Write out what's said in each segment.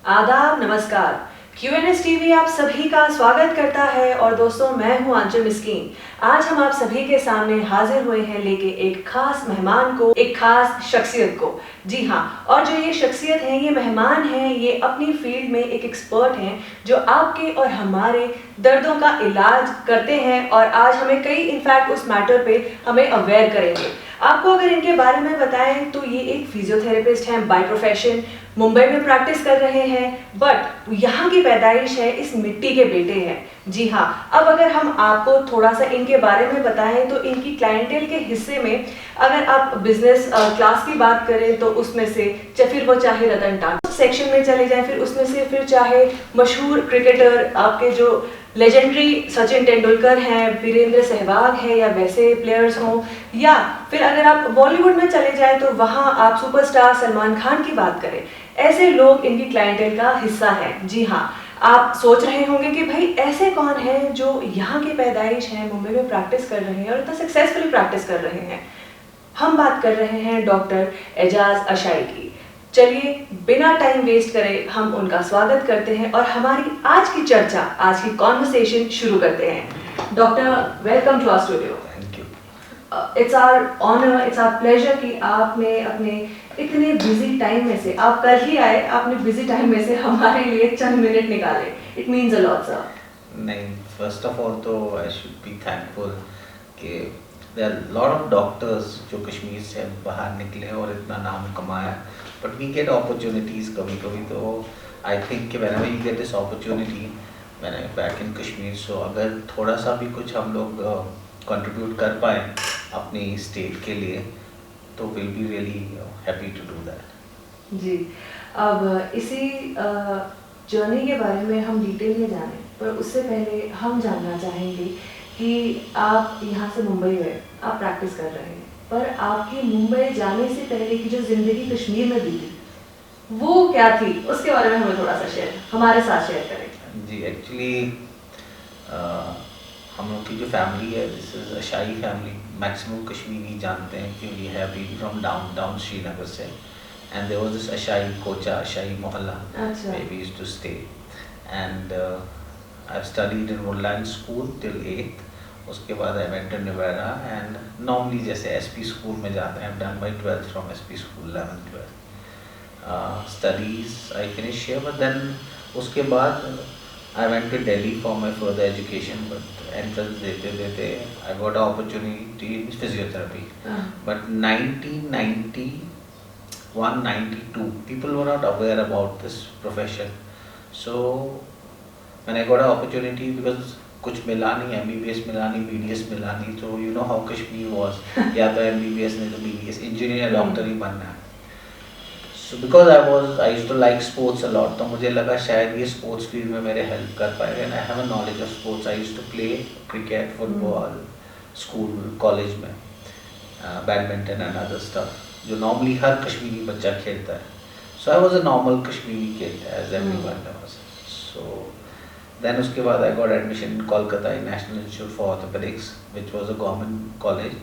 आदाब, नमस्कार। क्यूएनएस टीवी आप सभी का स्वागत करता है और दोस्तों मैं हूं आंचल मिस्कीन। आज हम आप सभी के सामने हाजिर हुए हैं लेके एक खास मेहमान को, एक खास शख्सियत को। जी हाँ, और जो ये शख्सियत है, ये मेहमान हैं, ये अपनी फील्ड में एक एक्सपर्ट हैं जो आपके और हमारे दर्दों का इलाज करते हैं और आज हमें कई इनफैक्ट उस मैटर पे हमें अवेयर करेंगे। आपको अगर इनके बारे में बताएं तो ये एक फिजियोथेरेपिस्ट हैं बाय प्रोफेशन, मुंबई में प्रैक्टिस कर रहे हैं, बट यहाँ की पैदाइश है, इस मिट्टी के बेटे हैं। जी हाँ, अब अगर हम आपको थोड़ा सा इनके बारे में बताएं तो इनकी क्लाइंटेल के हिस्से में अगर आप बिजनेस क्लास की बात करें तो उसमें से फिर वो चाहे रतन टाटा सेक्शन में चले जाएं, फिर उसमें से फिर चाहे मशहूर क्रिकेटर आपके जो लेजेंडरी सचिन तेंदुलकर हैं, वीरेंद्र सहवाग है या वैसे प्लेयर्स हों, या फिर अगर आप बॉलीवुड में चले जाएं तो वहाँ आप सुपरस्टार सलमान खान की बात करें, ऐसे लोग इनकी क्लाइंटेल का हिस्सा हैं। जी हाँ, आप सोच रहे होंगे कि भाई ऐसे कौन हैं जो यहाँ की पैदाइश हैं, मुंबई में प्रैक्टिस कर रहे हैं और इतना सक्सेसफुली प्रैक्टिस कर रहे हैं। हम बात कर रहे हैं डॉक्टर एजाज अशाई की। चलिए बिना टाइम वेस्ट करे हम उनका स्वागत करते हैं और हमारी आज की चर्चा, आज की कॉन्वर्सेशन शुरू करते हैं। Doctor, welcome to our studio. Thank you. It's our honour, it's our pleasure कि आपने अपने इतने बिजी टाइम में से, आप कल ही आए, आपने बिजी टाइम में से हमारे लिए चंद मिनट निकाले। It means a lot sir. नहीं, फर्स्ट ऑफ ऑल तो आई शुड बी थैंकफुल कि there are lot of doctors जो कश्मीर से बाहर निकले और इतना नाम कमाया, बट वी गेट अपॉर्चुनिटीज़ कभी कभी। तो आई थिंक कि whenever you get this opportunity when I back in Kashmir, so अगर थोड़ा सा भी कुछ हम लोग कंट्रीब्यूट कर पाए अपनी स्टेट के लिए तो will be really happy to do that. जी, अब इसी जर्नी के बारे में हम डिटेल में जानें, पर उससे पहले हम जानना चाहेंगे कि आप यहाँ से मुंबई गए, आप प्रैक्टिस कर रहे हैं, पर आपकी मुंबई जाने से पहले की जो ज़िंदगी कश्मीर में बीती वो क्या थी, उसके बारे में हमें थोड़ा सा हमारे साथ शेयर करें। जी, एक्चुअली हम लोग की जो फैमिली है, this is Ashai family. Maximum Kashmiri जानते हैं कि we have been from down Srinagar से, and there was this Ashai कोचा, अशाई मोहल्ला where we used to stay, and I've studied in Woodland School till 8th. उसके बाद I went to Nevada and normally जैसे SP school में जाते हैं, I've done my 12th from SP school, 11th 12th studies I finished here, but then उसके बाद I went to Delhi for my further education, but entrance देते I got an opportunity in physiotherapy. But 1991-92 people were not aware about this profession. So when I got an opportunity, because कुछ मिला नहीं, MBBS मिला नहीं, BDS मिला नहीं, तो you know how Kashmir was, या तो MBBS नहीं तो BDS, इंजीनियर डॉक्टर ही बनना है। So because I used to like sports a lot, तो मुझे लगा शायद ये स्पोर्ट्स फील्ड में मेरे हेल्प कर पाएगा, and I have a knowledge of sports. I used to play cricket, football, school, college में, बैडमिंटन and other stuff, जो normally हर कश्मीरी बच्चा खेलता है। So I was a normal Kashmiri kid as everyone was. So then उसके बाद I got admission in Kolkata in National Institute for Orthopedics, which was a government college.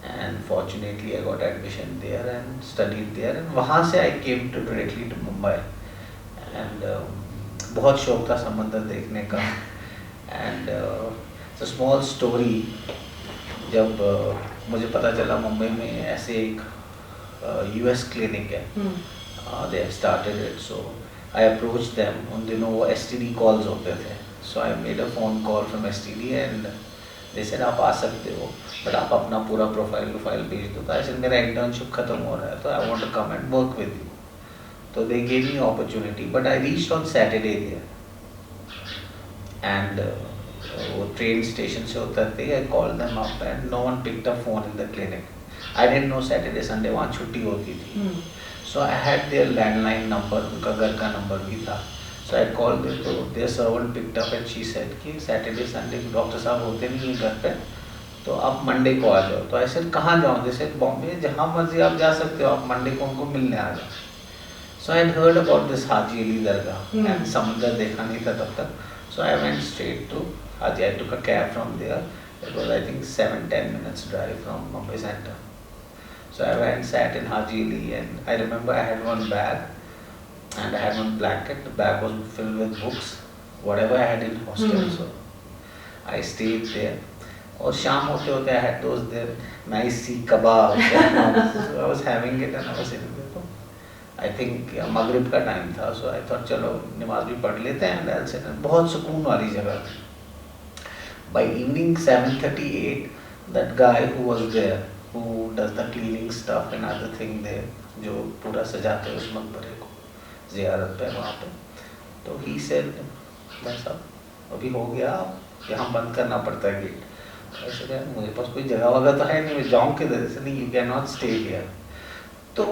And fortunately I got admission there and studied there, and वहाँ से I came to directly to Mumbai, and बहुत शौक था समंदर देखने का, and it's a small story। जब मुझे पता चला मुंबई में ऐसे एक US क्लिनिक है, they have started it, so I approached them। उन दिनों वो STD calls होते थे, so I made a phone call from STD and they said आप आ सकते हो, बट आप अपना पूरा प्रोफाइल भेज दो। तो ऐसे मेरा इंटर्नशिप खत्म हो रहा है, तो I want to come and work with you. तो they gave me opportunity, but I reached on Saturday there, and वो ट्रेन स्टेशन से उतरते ही I called them up and no one picked up phone in the clinic. I didn't know Saturday Sunday वहाँ छुट्टी होती थी, so I had their landline number, उनका घर का नंबर भी था। सो आई कॉल्ड देम, तो there servant picked up and she said कि सैटरडे संडे डॉक्टर साहब होते नहीं है घर पे, तो आप मंडे को आ जाओ। तो ऐसे कहाँ जाऊँ, जैसे बॉम्बे, जहाँ मर्जी आप जा सकते हो, आप मंडे को उनको मिलने आ जाओ। So I heard about this Haji Ali dargah, and समंदर देखा नहीं था तब तक, so I went straight to Haji. I took a cab from there, it was I think 7-10 minutes drive from Mumbai center। So I went, sat in Haji Ali, and I remember I had one bag, and I had one blanket. The bag was filled with books, whatever I had in hostel. So I stayed there. और शाम होते होते I had those there nice sea kebabs. So I was having it and I was sitting there. I think मगरिब का time था, so I thought चलो नमाज भी पढ़ लेते हैं and I'll sit. बहुत सुकून वाली जगह थी. By evening 7:38, that guy who was there, who does the cleaning stuff and other thing there, जो पूरा सजाते हैं उस मकबरे को ज़ियारत पे वहाँ पे, तो he said, भाई साहब अभी हो गया, यहाँ बंद करना पड़ता है गेट. ऐसे कहा मुझे पास कोई जगह वगैरह तो है नहीं, मैं जाऊँ किधर से? नहीं, you cannot stay here. तो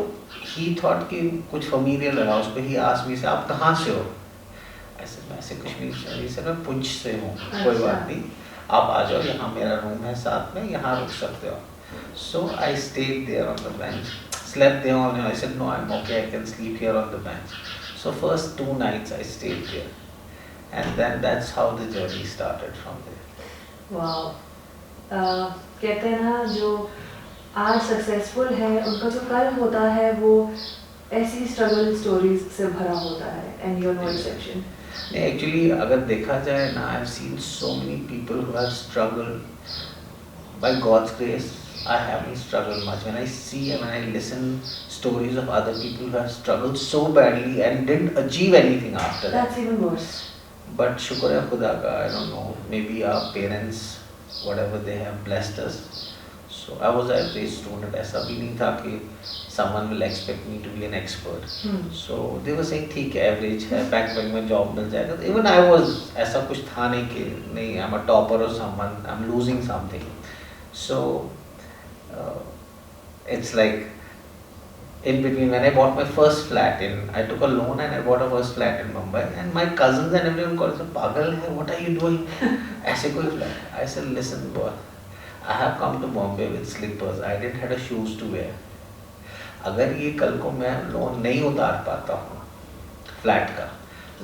he thought कि कुछ familiar लगा उसको. He asked me, आप कहाँ से हो? ऐसे कश्मीर से, मैं पुंछ से हूँ. कोई बात नहीं, आप आ जाओ, यहाँ मेरा रूम है साथ में, यहाँ रुक सकते हो. So I stayed there on the bench, slept there all night. I said no, I'm okay, I can sleep here on the bench. So first 2 nights I stayed there, and then that's how the journey started from there. Wow. कहते हैं ना जो आज successful है उनका जो कल होता है वो ऐसी स्ट्रगल स्टोरीज से भरा होता है, and you are no exception. Actually अगर देखा जाए ना, I have seen so many people who have struggled. By God's grace I haven't struggled much. When I see and when I listen stories of other people who have struggled so badly and didn't achieve anything after that. That's even worse. But शुक्र है खुदा का, I don't know, maybe our parents, whatever they have blessed us. So I was an average student. ऐसा भी नहीं था कि someone will expect me to be an expert. So they were saying ठीक है, average है, back में job मिल जाएगा. Even I was, ऐसा कुछ था नहीं कि नहीं I'm a topper or someone, I'm losing something. So it's like in between when I bought my first flat I took a loan and I bought a first flat in Mumbai, and my cousins and everyone called me, पागल है, what are you doing? ऐसे कोई flat. I said, listen boy, I have come to Bombay with slippers. I didn't have a shoes to wear. अगर ये कल को मैं loan नहीं उतार पाता हूँ फ्लैट का,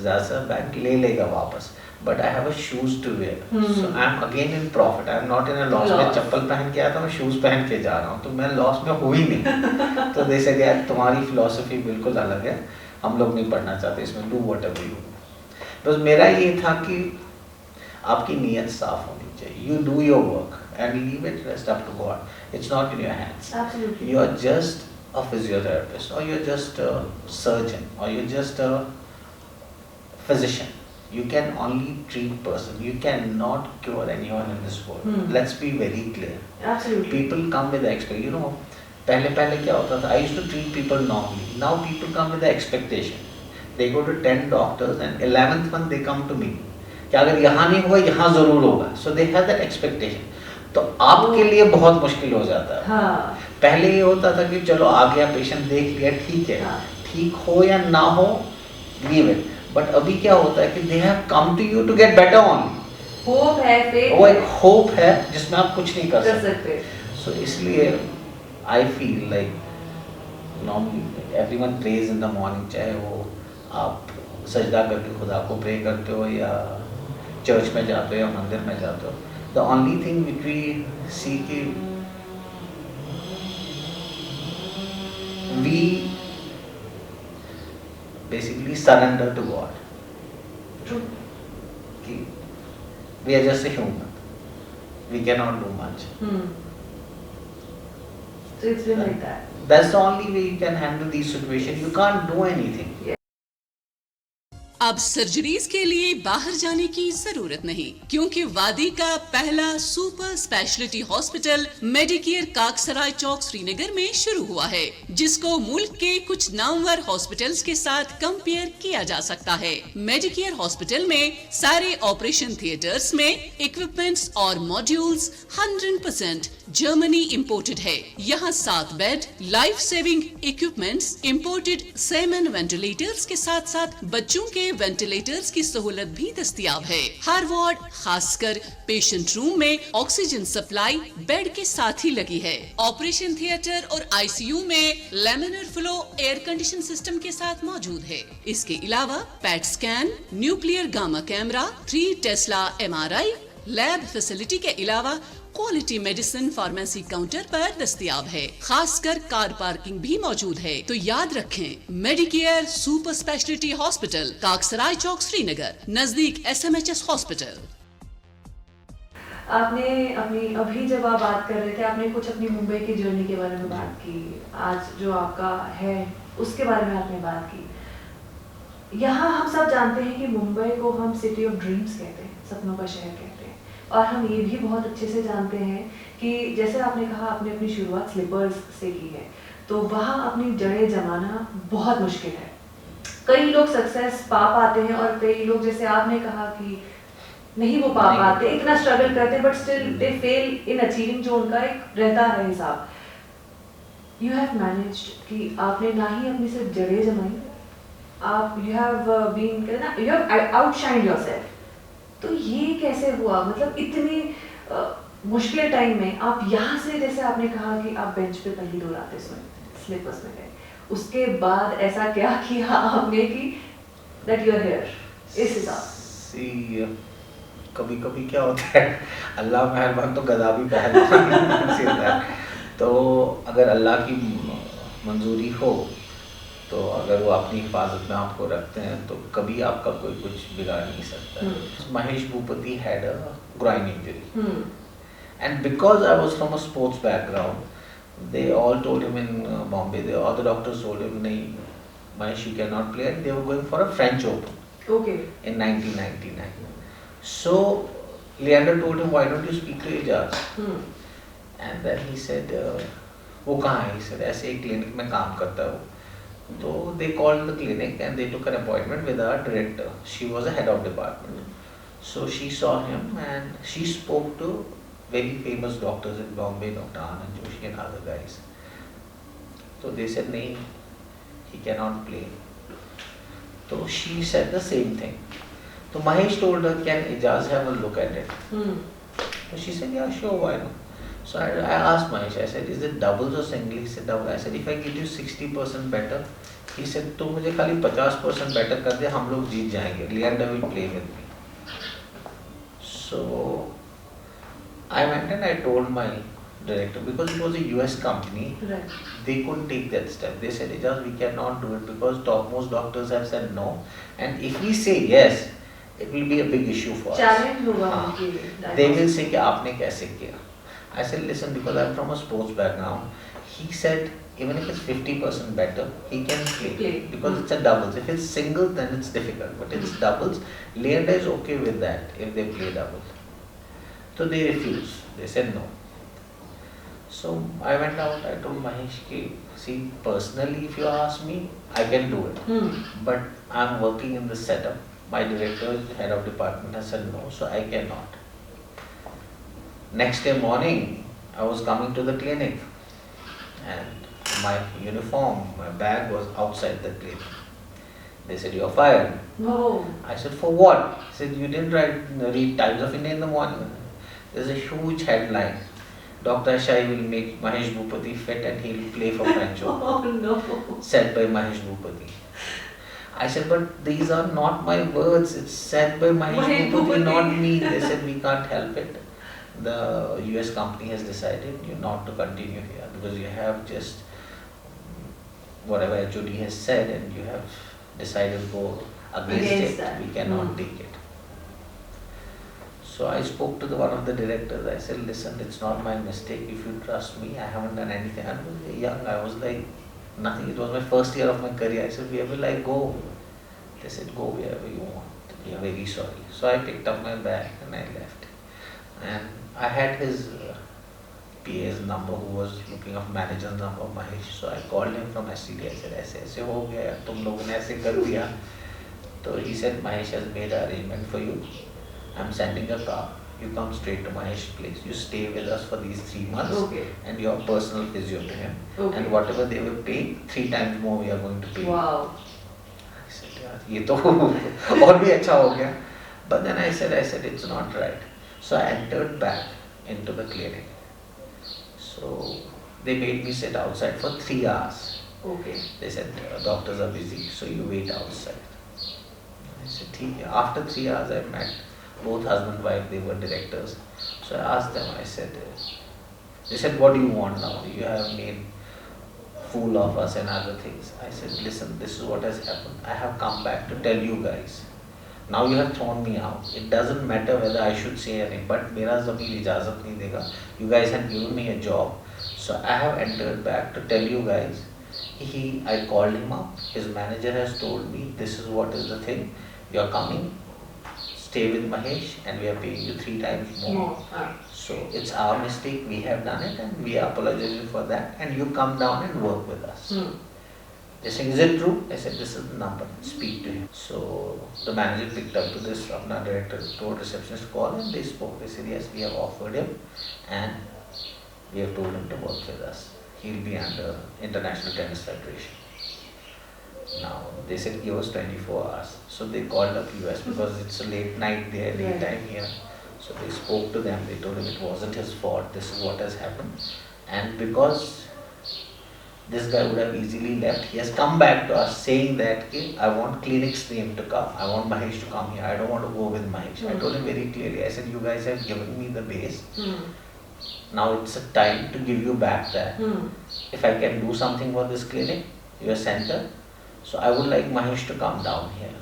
ज़्यादा से बैंक ले लेगा वापस, but I have a shoes to wear. So I am again in profit. I am not in a loss. मैं चप्पल पहन के आया था, मैं शूज पहन के जा रहा हूँ, तो मैं लॉस में हूँ ही नहीं. तो जैसे कि यार तुम्हारी फिलॉसफी बिल्कुल अलग है, हम लोग नहीं पढ़ना चाहते इसमें. Do whatever you. बस मेरा ये था कि आपकी नीयत साफ होनी चाहिए. You do your work and leave it rest up to God. It's not in your hands. Absolutely. You are just a physiotherapist, or you're just a surgeon, or you're just a physician. You can only treat person. You cannot cure anyone in this world. Let's be very clear. Absolutely. People come with the expectation. You know, पहले क्या होता था? I used to treat people normally. Now people come with the expectation. They go to 10 doctors and 11th one they come to me. कि अगर यहाँ नहीं हुआ, यहाँ जरूर होगा. So they have that expectation. तो आपके लिए बहुत मुश्किल हो जाता है. हाँ. पहले ये होता था कि चलो आ गया पेशेंट, देख लिया, ठीक है. हाँ. ठीक हो या ना हो, leave it. बट अभी क्या होता है कि they have come to you to get better only. Hope है, फेथ, वो एक होप है जिसमें आप कुछ नहीं कर सकते. सो इसलिए I feel like normally everyone praise in the morning, चाहे वो आप सजदा करके खुदा को प्रे करते हो या चर्च में जाते हो या मंदिर में जाते हो. The only thing which we see कि we basically surrender to God. True. We are just a human. We cannot do much. So it's been like that. That's the only way you can handle these situations. You can't do anything. Yeah. अब surgeries के लिए बाहर जाने की जरूरत नहीं, क्योंकि वादी का पहला सुपर स्पेशलिटी हॉस्पिटल मेडिकेयर काकसराय चौक श्रीनगर में शुरू हुआ है, जिसको मुल्क के कुछ नामवर हॉस्पिटल्स के साथ कंपेयर किया जा सकता है. मेडिकेयर हॉस्पिटल में सारे ऑपरेशन थिएटर्स में इक्विपमेंट्स और मॉड्यूल्स 100% जर्मनी इंपोर्टेड है. यहाँ 7 bed, life saving equipments, imported semen ventilators के साथ साथ बच्चों के वेंटिलेटर्स की सहूलत भी दस्तयाब है. हर वार्ड खासकर पेशेंट रूम में ऑक्सीजन सप्लाई बेड के साथ ही लगी है. ऑपरेशन थिएटर और आईसीयू में laminar flow air condition system के साथ मौजूद है. इसके अलावा PET scan, nuclear gamma camera, 3 Tesla MRI, lab facility के अलावा क्वालिटी मेडिसिन फार्मेसी काउंटर पर दस्तयाब है। खासकर कार पार्किंग भी मौजूद है। तो याद रखें, मेडिकेयर सुपर स्पेशलिटी हॉस्पिटल, काकसराय चौक, श्रीनगर, नजदीक SMHS हॉस्पिटल। आपने अपनी अभी जब आप बात कर रहे थे, आपने कुछ अपनी मुंबई की जर्नी के बारे में बात की, आज जो आपका है उसके बारे में आपने बात की। यहाँ हम सब जानते हैं कि मुंबई को हम सिटी ऑफ ड्रीम्स कहते हैं, सपनों का शहर कहते हैं। और हम ये भी बहुत अच्छे से जानते हैं कि जैसे आपने कहा, आपने अपनी शुरुआत स्लीपर्स से की है, तो वहाँ अपनी जड़ें जमाना बहुत मुश्किल है। कई लोग सक्सेस पा पाते हैं और कई लोग, जैसे आपने कहा कि नहीं वो पा पाते, इतना स्ट्रगल करते, but still they fail in achieving जो उनका एक रहता है हिसाब। यू हैव मैनेज्ड कि आपने ना ही अपनी सिर्फ जड़ें जमाई, आप you have been, you have outshined yourself. तो ये कैसे हुआ? मतलब इतनी मुश्किल टाइम में आप यहाँ से, जैसे आपने कहा कि आप बेंच पे पहली दो रातें सोए, स्लीपर्स में गए, उसके बाद ऐसा क्या किया आपने कि दैट यू आर हियर इस हिसाब? कभी कभी क्या होता है, अल्लाह मेहरबान तो गदा भी पहलवान। तो अगर अल्लाह की मंजूरी हो, तो अगर वो अपनी हिफाजत में आपको रखते हैं, तो कभी आपका कोई कुछ बिगाड़ नहीं सकता। Mahesh Bhupathi had a groin injury, and because I was from a sports background, they all told him in Bombay, all the doctors told him, nahi Mahesh, you cannot play, and they were going for a French Open in 1999. So Leander told him, why don't you speak to Ijaz? And then he said, वो कहाँ है? He said, ऐसे एक clinic में काम करता है वो। तो they called the clinic and they took an appointment with our director. She was a head of department. So she saw him and she spoke to very famous doctors in Bombay, Dr. Anand Joshi and other guys. So they said, nahi, he cannot play. So she said the same thing. So Mahesh told her, can Ijaz have a look at it? So she said, yeah, sure, why not? So I asked Mahesh, I said, is it doubles or singles? He said, double. I said, if I give you 60% better, he said, तो मुझे खाली 50% better कर दे, हम लोग जीत जाएंगे. Leander will play with me. So I went and I told my director, because it was a US company, Right. they couldn't take that step. They said, Ijaz, we cannot do it because topmost doctors have said no. And if we say yes, it will be a big issue for us. Challenge होगा उनके लिए। They will say कि आपने कैसे किया? I said, listen, because I'm from a sports background. He said, even if it's 50% better, he can play. Because it's a doubles. If it's singles, then it's difficult. But it's doubles. Leander is okay with that if they play doubles. So they refused. They said no. So I went out. I told Mahesh, see, personally, if you ask me, I can do it. But I'm working in this setup. My director, head of department, has said no, so I cannot. Next day morning, I was coming to the clinic and my uniform, my bag was outside the clinic. They said, you're fired. No. I said, for what? He said, you didn't read Times of India in the morning. There's a huge headline. Dr. Shai will make Mahesh Bhupati fit and he'll play for French Open. Oh no. Said by Mahesh Bhupati. I said, but these are not my words. It's said by Mahesh Bhupati, not me. They said, we can't help it. The US company has decided you not to continue here because you have just whatever HOD has said and you have decided to go against it. We cannot take it. So I spoke to one of the directors. I said, listen, it's not my mistake. If you trust me, I haven't done anything. I was young. I was like, nothing. It was my first year of my career. I said, wherever I go. They said, go wherever you want. We are very sorry. So I picked up my bag and I left. And I had his PA's number, who was looking up manager's number, Mahesh. So I called him from STD. I said, ऐसे हो गया, तुम लोगों ने ऐसे कर दिया. So he said, Mahesh has made an arrangement for you. I'm sending a car. You come straight to Mahesh's place. You stay with us for these 3 months. Okay. And you're personal physio to him. Okay. And whatever they will pay, 3 times more we are going to pay. Wow. I said, यार ये तो और भी अच्छा हो गया. But then I said, it's not right. So I entered back into the clinic. So they made me sit outside for 3 hours. Okay. They said, doctors are busy, so you wait outside. I said, ठीक है. After 3 hours I met both husband and wife, they were directors. So I asked them, I said, they said, what do you want now? You have made fool of us and other things. I said, listen, this is what has happened. I have come back to tell you guys. Now you have thrown me out. It doesn't matter whether I should say anything, but मेरा ज़मीर इजाज़त नहीं देगा. You guys had given me a job, so I have entered back to tell you guys. I called him up. His manager has told me this is what is the thing. You are coming. Stay with Mahesh, and we are paying you 3 times more. So it's our mistake. We have done it, and we apologize for that. And you come down and work with us. They said, is it true? I said, this is the number, speak to him. So the manager picked up to this, our director told receptionist to call and they spoke. They said, yes, we have offered him and we have told him to work with us. He'll be under International Tennis Federation. Now, they said give us 24 hours. So they called up US because it's a late night there, late time here. So they spoke to them, they told him it wasn't his fault, this is what has happened. And because this guy would have easily left. He has come back to us saying that I want clinic's name to come. I want Mahesh to come here. I don't want to go with Mahesh. I told him very clearly. I said, you guys have given me the base. Now it's a time to give you back that. If I can do something for this clinic, your center, so I would like Mahesh to come down here.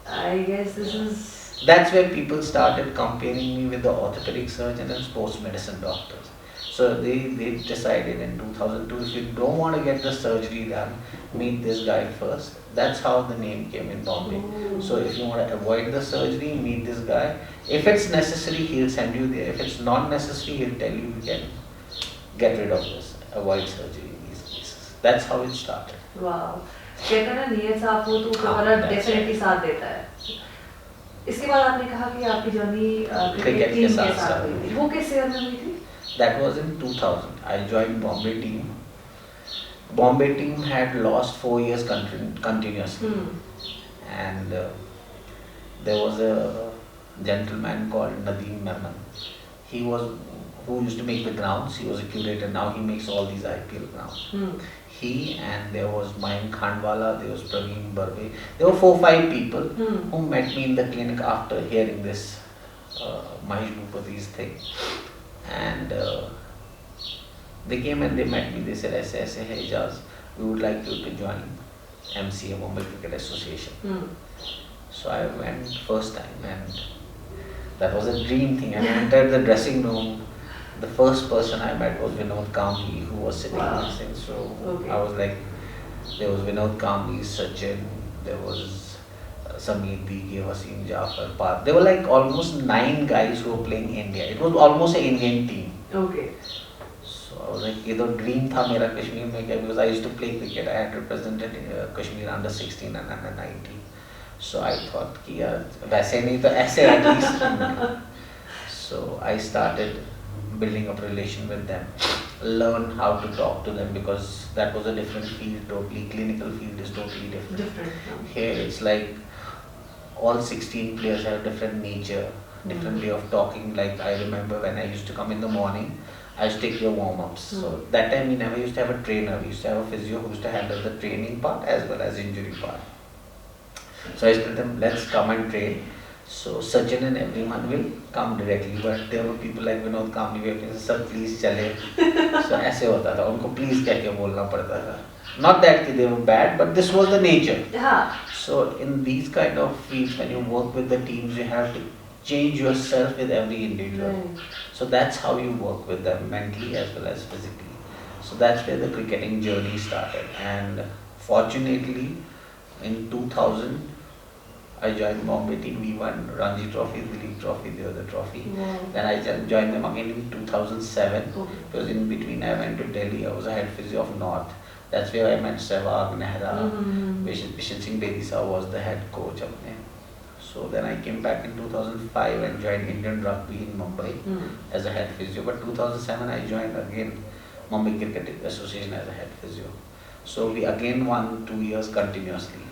I guess this is... That's where people started comparing me with the orthopedic surgeon and sports medicine doctors. So they decided in 2002, if you don't want to get the surgery done, meet this guy first. That's how the name came in Bombay. So if you want to avoid the surgery, meet this guy. If it's necessary, he'll send you there. If it's not necessary, he'll tell you can get rid of this, avoid surgery in these cases. That's how it started. Wow. कहते हैं ना नियत साफ हो तो हमारा definitely साथ देता है. इसके बाद आपने कहा कि आपकी जर्नी क्रिकेट टीम के साथ हुई थी. वो किस ईयर में हुई थी? That was in 2000. I joined Bombay team. Bombay team had lost 4 years continuously. And there was a gentleman called Nadeem Memon. He was who used to make the grounds. He was a curator. Now he makes all these IPL grounds. He and there was Mayank Khandwala, there was Praveen Barbe. There were 4-5 people who met me in the clinic after hearing this Mahesh Bhupati's thing. And they came and they met me. They said, "Aise hai Ijaz, we would like you to join MCA, Mumbai Cricket Association." So I went first time, and that was a dream thing. And I entered the dressing room. The first person I met was Vinod Kambli, who was sitting listening. So I was like, there was Vinod Kambli, Sachin, there was Sameer Dighe, Wasim Jafar, Parth. There were like almost 9 guys who were playing India. It was almost an Indian team. Okay. So I was like, ये तो dream था मेरा कश्मीर में क्या, because I used to play cricket. I had represented Kashmir under 16 and under 19. So I thought कि यार वैसे नहीं तो ऐसे at least. So I started building up relation with them, learn how to talk to them, because that was a different field totally. Clinical field is totally different. Here it's like all 16 players have different nature, different way of talking. Like I remember when I used to come in the morning, I used to take their warm-ups. So that time we never used to have a trainer. We used to have a physio who used to handle the training part as well as injury part. So I used to tell them, let's come and train. So Sachin and everyone will come directly, but there were people like Vinod Kambli who said, "Sir, please चले." So ऐसे होता था, उनको please कह के बोलना पड़ता था. Not that they were bad, but this was the nature. So in these kind of fields, when you work with the teams, you have to change yourself with every individual. So that's how you work with them mentally as well as physically. So that's where the cricketing journey started. And fortunately, in 2000. I joined Bombay team. We won Ranji Trophy, Dilip Trophy, the other trophy. Then I joined them again in 2007. Because in between I went to Delhi. I was a head physio of North. That's where I met Sehwag, Nehra. Bishan Singh Bedi sir was the head coach of them. So then I came back in 2005 and joined Indian Rugby in Mumbai as a head physio. But 2007 I joined again Mumbai Cricket Association as a head physio. So we again won 2 years continuously.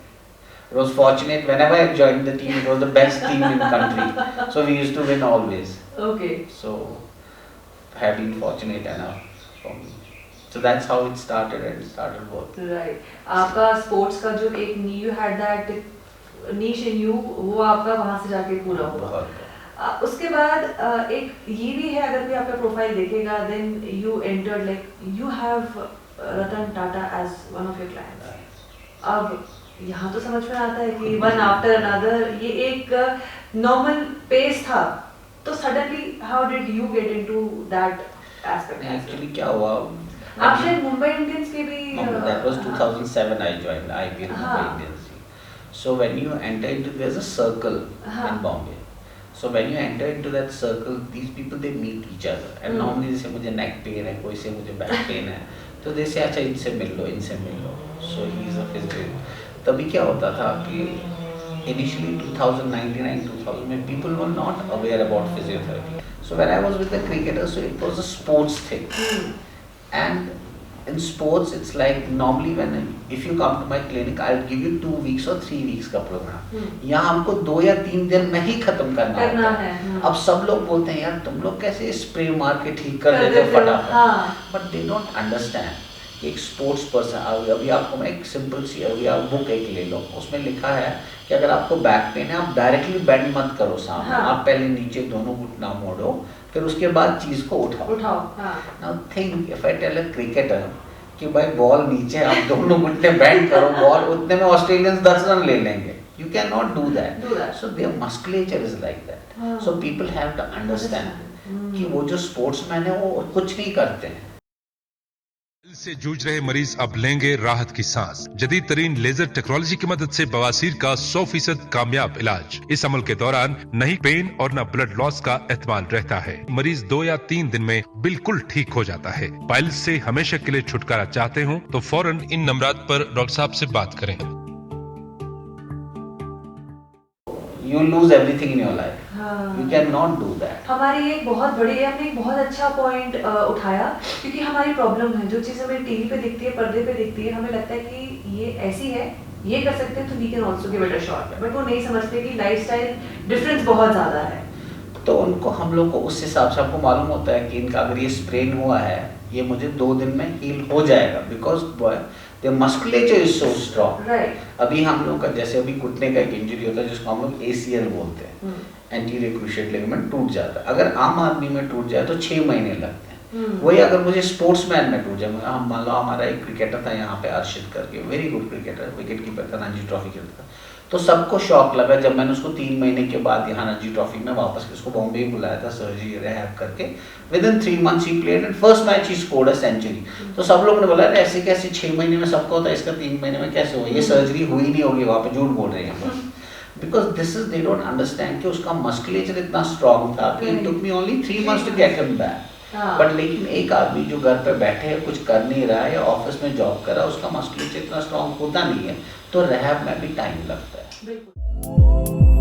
It was fortunate. Whenever I joined the team, it was the best team in the country. So we used to win always. Okay. So I have been fortunate enough for me. So that's how it started and started working. Right. आपका sports का जो एक you had that niche in you, वो आपका वहाँ से जाके पूरा हुआ. उसके बाद एक ये भी है, अगर कोई आपका प्रोफाइल देखेगा, then you entered like you have Ratan Tata as one of your clients. अब यहाँ तो समझ में आता है कि वन आफ्टर अनदर ये एक नॉर्मल पेस था, तो suddenly how did you get into that aspect? Actually क्या हुआ, आप शायद मुंबई इंडियंस के भी that was 2007 I joined IPL Mumbai Indians. So when you enter into, there's a circle in Bombay. So when you enter into that circle, these people they meet each other. And normally जैसे मुझे neck pain है, कोई से मुझे back pain है, तो जैसे अच्छा इनसे मिल लो, इनसे मिल लो. So he is a physician. तभी क्या होता था कि initially 2099-2000 में people were not aware about physiotherapy. So when I was with the cricketers, so it was a sports thing. And in sports, it's like normally when if you come to my clinic, I'll give you 2 weeks or 3 weeks का programme. यहाँ हमको 2 या 3 दिन में ही खत्म करना है. अब सब लोग बोलते हैं यार तुम लोग कैसे स्प्रे मार के ठीक कर देते हो फटाफट. But they don't understand. एक स्पोर्ट्स पर्सन, अभी आपको मैं एक सिंपल सी अभी आप बुक एक ले लो, उसमें लिखा है कि अगर आपको बैक पेन है आप डायरेक्टली बेंड मत करो सामने, आप पहले नीचे दोनों घुटना मोड़ो, फिर उसके बाद चीज को उठाओ. Now think if I tell a cricketer कि भाई बॉल नीचे आप दोनों घुटने बेंड करो, बॉल उतने में ऑस्ट्रेलियंस 10 रन ले लेंगे. You cannot do that. So their musculature is like that. So people have to understand कि वो जो स्पोर्ट्समैन है वो कुछ नहीं करते हैं. दिल से जूझ रहे मरीज अब लेंगे राहत की सांस. जदीद तरीन लेजर टेक्नोलॉजी की मदद से बवासीर का 100% कामयाब इलाज. इस अमल के दौरान नहीं पेन और न ब्लड लॉस का एहतमाल रहता है. मरीज 2 या 3 दिन में बिल्कुल ठीक हो जाता है. पाइल्स से हमेशा के लिए छुटकारा चाहते हो तो फौरन इन नंबरात पर डॉक्टर साहब से बात करें. You lose everything in your life. You cannot do that. हमारी एक बहुत बड़ी, आपने एक बहुत अच्छा पॉइंट उठाया, क्योंकि हमारी प्रॉब्लम है जो चीज़ हमें टीवी पे दिखती है, पर्दे पे दिखती है, हमें लगता है कि ये ऐसी है, ये कर सकते हैं, तो we can also give it a shot. But वो नहीं समझते कि लाइफस्टाइल डिफरेंस बहुत ज़्यादा है. तो उनको हम लोग को उस हिसाब से आपको मालूम होता है कि इनका अगर ये स्प्रेन हुआ है ये मुझे 2 दिन में हील हो जाएगा, because the musculature is so strong. Right. अभी हम लोग का जैसे अभी घुटने का एक इंजरी होता है जिसको हम लोग ACL बोलते हैं, एंटीरियर क्रूशिएट लिगामेंट टूट जाता है. अगर आम आदमी में टूट जाए तो 6 महीने लगते हैं. वही अगर मुझे स्पोर्ट्समैन में टूट जाए, हम मान लो हमारा एक क्रिकेटर था यहाँ पे अर्शिद करके, very good cricketer, wicket keeper था, रणजी ट्रॉफी खेलता था. तो सबको शॉक लगा जब मैंने उसको 3 महीने के बाद यहाँ रणजी ट्रॉफी में वापस उसको बॉम्बे बुलाया था सर्जरी रिहैब करके. विदिन 3 months ही प्लेड एंड फर्स्ट मैच ही स्कोर्ड अ सेंचुरी. तो सब लोग ने बोला अरे ऐसे कैसे 6 महीने में सबको होता है, इसका 3 महीने में कैसे हुआ, ये सर्जरी हुई नहीं होगी, वहाँ पे झूठ बोल रहे हैं. Because this is they don't understand कि उसका मस्कुलेचर इतना स्ट्रॉन्ग था कि it took me only 3 months to get him back. But लेकिन एक आदमी जो घर पे बैठे है कुछ कर नहीं रहा है या ऑफिस में जॉब कर रहा है, उसका मस्कुलेचर इतना स्ट्रॉन्ग होता नहीं है, तो रिहैब में भी टाइम लगता है. बिल्कुल.